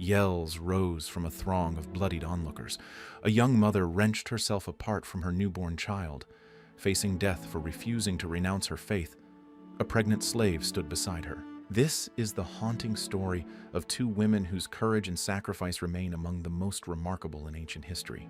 Yells rose from a throng of bloodied onlookers. A young mother wrenched herself apart from her newborn child, facing death for refusing to renounce her faith. A pregnant slave stood beside her. This is the haunting story of two women whose courage and sacrifice remain among the most remarkable in ancient history.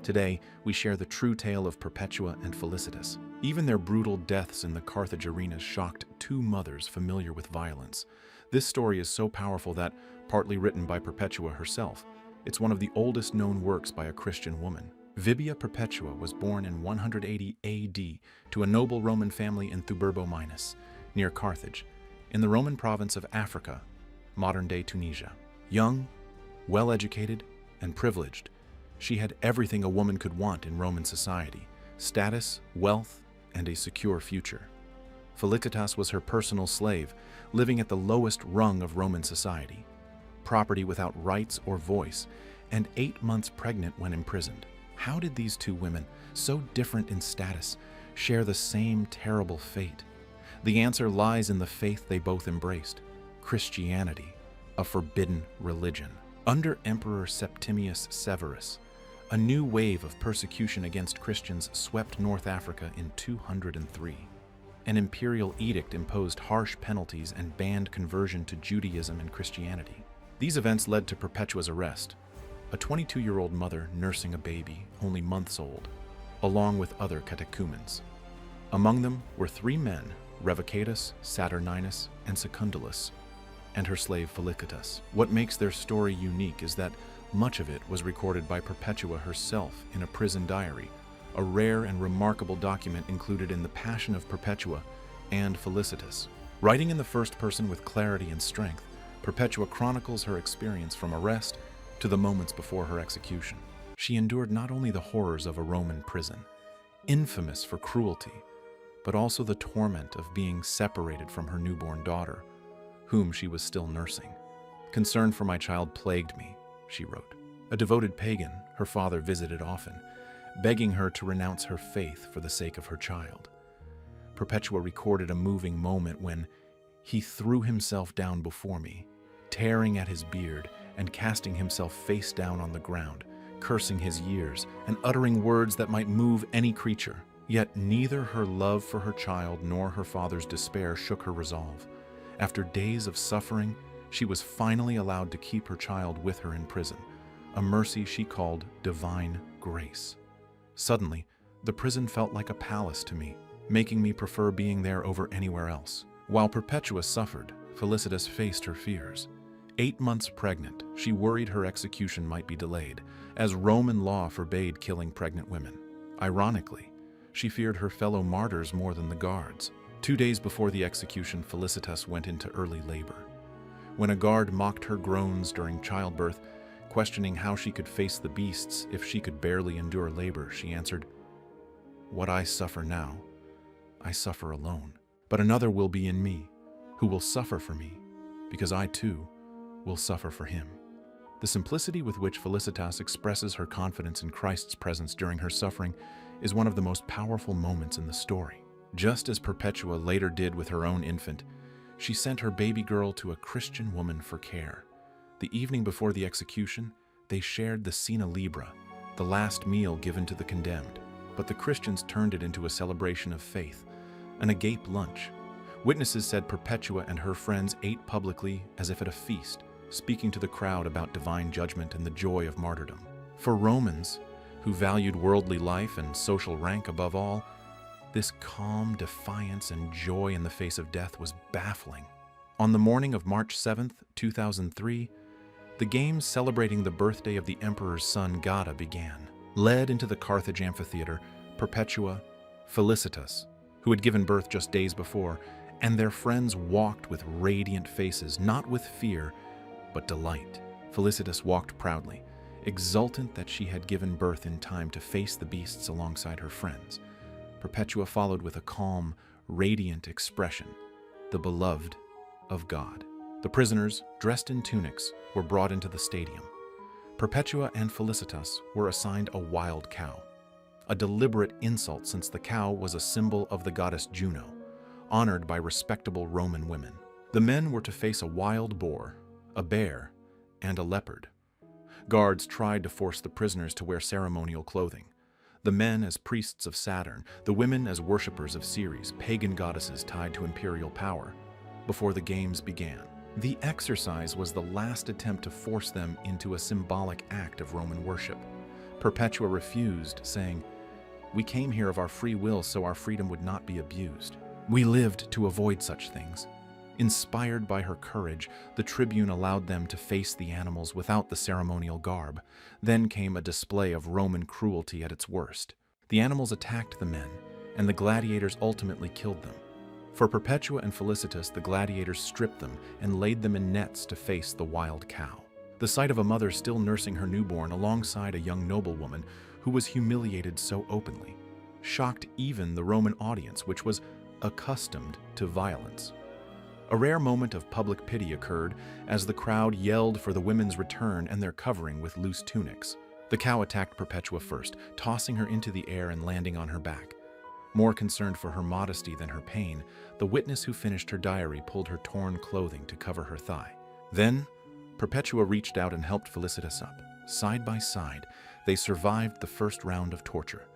Today, we share the true tale of Perpetua and Felicitas. Even their brutal deaths in the Carthage arenas shocked two mothers familiar with violence. This story is so powerful that, partly written by Perpetua herself, it's one of the oldest known works by a Christian woman. Vibia Perpetua was born in 180 AD to a noble Roman family in Thuburbo-Minus, near Carthage, in the Roman province of Africa, modern-day Tunisia. Young, well-educated, and privileged, she had everything a woman could want in Roman society: status, wealth, and a secure future. Felicitas was her personal slave, living at the lowest rung of Roman society, property without rights or voice, and 8 months pregnant when imprisoned. How did these two women, so different in status, share the same terrible fate? The answer lies in the faith they both embraced: Christianity, a forbidden religion. Under Emperor Septimius Severus, a new wave of persecution against Christians swept North Africa in 203. An imperial edict imposed harsh penalties and banned conversion to Judaism and Christianity. These events led to Perpetua's arrest, a 22-year-old mother nursing a baby only months old, along with other catechumens. Among them were 3 men, Revocatus, Saturninus, and Secundulus, and her slave Felicitas. What makes their story unique is that much of it was recorded by Perpetua herself in a prison diary, a rare and remarkable document included in the Passion of Perpetua and Felicitas. Writing in the first person with clarity and strength, Perpetua chronicles her experience from arrest to the moments before her execution. She endured not only the horrors of a Roman prison, infamous for cruelty, but also the torment of being separated from her newborn daughter, whom she was still nursing. "Concern for my child plagued me," she wrote. A devoted pagan, her father visited often, begging her to renounce her faith for the sake of her child. Perpetua recorded a moving moment when he threw himself down before me, tearing at his beard and casting himself face down on the ground, cursing his years and uttering words that might move any creature. Yet neither her love for her child nor her father's despair shook her resolve. After days of suffering, she was finally allowed to keep her child with her in prison, a mercy she called divine grace. Suddenly, the prison felt like a palace to me, making me prefer being there over anywhere else. While Perpetua suffered, Felicitas faced her fears. 8 months pregnant, she worried her execution might be delayed, as Roman law forbade killing pregnant women. Ironically, she feared her fellow martyrs more than the guards. 2 days before the execution, Felicitas went into early labor. When a guard mocked her groans during childbirth, questioning how she could face the beasts if she could barely endure labor, she answered, "What I suffer now, I suffer alone. But another will be in me, who will suffer for me, because I too will suffer for him." The simplicity with which Felicitas expresses her confidence in Christ's presence during her suffering is one of the most powerful moments in the story. Just as Perpetua later did with her own infant, she sent her baby girl to a Christian woman for care. The evening before the execution, they shared the Cena Libra, the last meal given to the condemned, but the Christians turned it into a celebration of faith, an agape lunch. Witnesses said Perpetua and her friends ate publicly as if at a feast, speaking to the crowd about divine judgment and the joy of martyrdom. For Romans, who valued worldly life and social rank above all, this calm defiance and joy in the face of death was baffling. On the morning of March 7th, 2003, the games celebrating the birthday of the emperor's son Gata began. Led into the Carthage amphitheater, Perpetua, Felicitas, who had given birth just days before, and their friends walked with radiant faces, not with fear, but delight. Felicitas walked proudly, exultant that she had given birth in time to face the beasts alongside her friends. Perpetua followed with a calm, radiant expression, the beloved of God. The prisoners, dressed in tunics, were brought into the stadium. Perpetua and Felicitas were assigned a wild cow, a deliberate insult since the cow was a symbol of the goddess Juno, honored by respectable Roman women. The men were to face a wild boar, a bear, and a leopard. Guards tried to force the prisoners to wear ceremonial clothing. The men as priests of Saturn, the women as worshippers of Ceres, pagan goddesses tied to imperial power, before the games began. The exercise was the last attempt to force them into a symbolic act of Roman worship. Perpetua refused, saying, "We came here of our free will so our freedom would not be abused. We lived to avoid such things." Inspired by her courage, the tribune allowed them to face the animals without the ceremonial garb. Then came a display of Roman cruelty at its worst. The animals attacked the men, and the gladiators ultimately killed them. For Perpetua and Felicitas, the gladiators stripped them and laid them in nets to face the wild cow. The sight of a mother still nursing her newborn alongside a young noblewoman who was humiliated so openly shocked even the Roman audience, which was accustomed to violence. A rare moment of public pity occurred as the crowd yelled for the women's return and their covering with loose tunics. The cow attacked Perpetua first, tossing her into the air and landing on her back. More concerned for her modesty than her pain, the witness who finished her diary pulled her torn clothing to cover her thigh. Then, Perpetua reached out and helped Felicitas up. Side by side, they survived the first round of torture.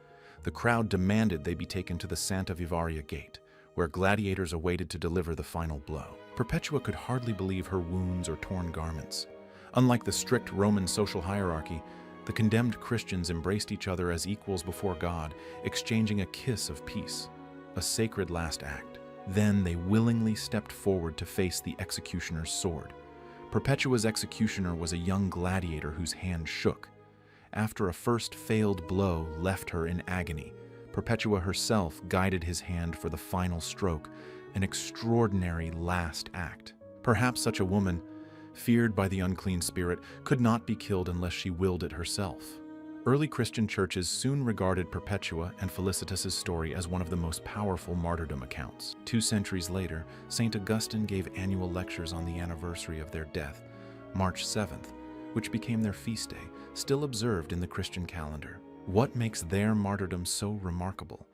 The crowd demanded they be taken to the Santa Vivaria gate, where gladiators awaited to deliver the final blow. Perpetua could hardly believe her wounds or torn garments. Unlike the strict Roman social hierarchy, the condemned Christians embraced each other as equals before God, exchanging a kiss of peace, a sacred last act. Then they willingly stepped forward to face the executioner's sword. Perpetua's executioner was a young gladiator whose hand shook. After a first failed blow left her in agony, Perpetua herself guided his hand for the final stroke, an extraordinary last act. Perhaps such a woman, feared by the unclean spirit, could not be killed unless she willed it herself. Early Christian churches soon regarded Perpetua and Felicitas' story as one of the most powerful martyrdom accounts. 2 centuries later, St. Augustine gave annual lectures on the anniversary of their death, March 7th, which became their feast day, still observed in the Christian calendar. What makes their martyrdom so remarkable?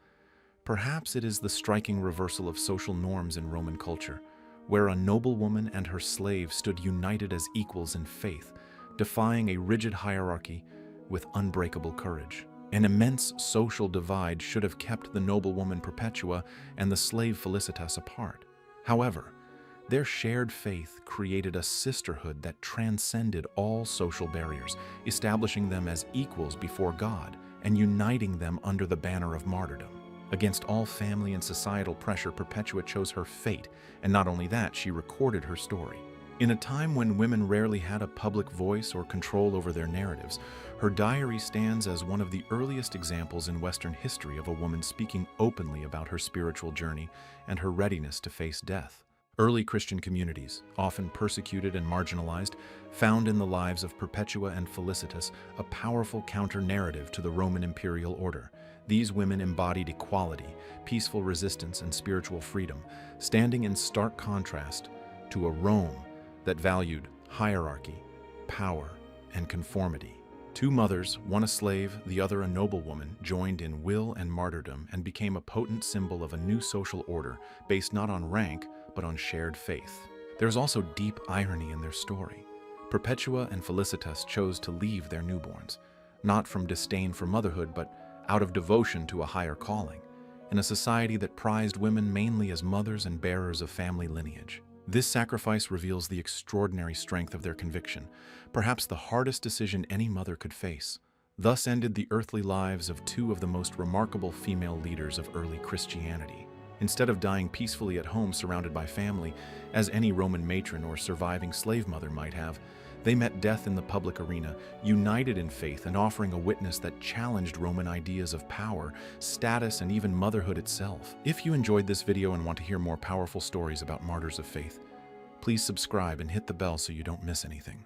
Perhaps it is the striking reversal of social norms in Roman culture, where a noblewoman and her slave stood united as equals in faith, defying a rigid hierarchy with unbreakable courage. An immense social divide should have kept the noblewoman Perpetua and the slave Felicitas apart. However, their shared faith created a sisterhood that transcended all social barriers, establishing them as equals before God and uniting them under the banner of martyrdom. Against all family and societal pressure, Perpetua chose her fate, and not only that, she recorded her story. In a time when women rarely had a public voice or control over their narratives, her diary stands as one of the earliest examples in Western history of a woman speaking openly about her spiritual journey and her readiness to face death. Early Christian communities, often persecuted and marginalized, found in the lives of Perpetua and Felicitas a powerful counter-narrative to the Roman imperial order. These women embodied equality, peaceful resistance, and spiritual freedom, standing in stark contrast to a Rome that valued hierarchy, power, and conformity. 2 mothers, one a slave, the other a noblewoman, joined in will and martyrdom and became a potent symbol of a new social order based not on rank, but on shared faith. There's also deep irony in their story. Perpetua and Felicitas chose to leave their newborns, not from disdain for motherhood, but out of devotion to a higher calling, in a society that prized women mainly as mothers and bearers of family lineage. This sacrifice reveals the extraordinary strength of their conviction, perhaps the hardest decision any mother could face. Thus ended the earthly lives of 2 of the most remarkable female leaders of early Christianity. Instead of dying peacefully at home surrounded by family, as any Roman matron or surviving slave mother might have, they met death in the public arena, united in faith and offering a witness that challenged Roman ideas of power, status, and even motherhood itself. If you enjoyed this video and want to hear more powerful stories about martyrs of faith, please subscribe and hit the bell so you don't miss anything.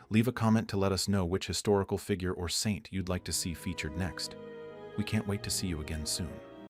Leave a comment to let us know which historical figure or saint you'd like to see featured next. We can't wait to see you again soon.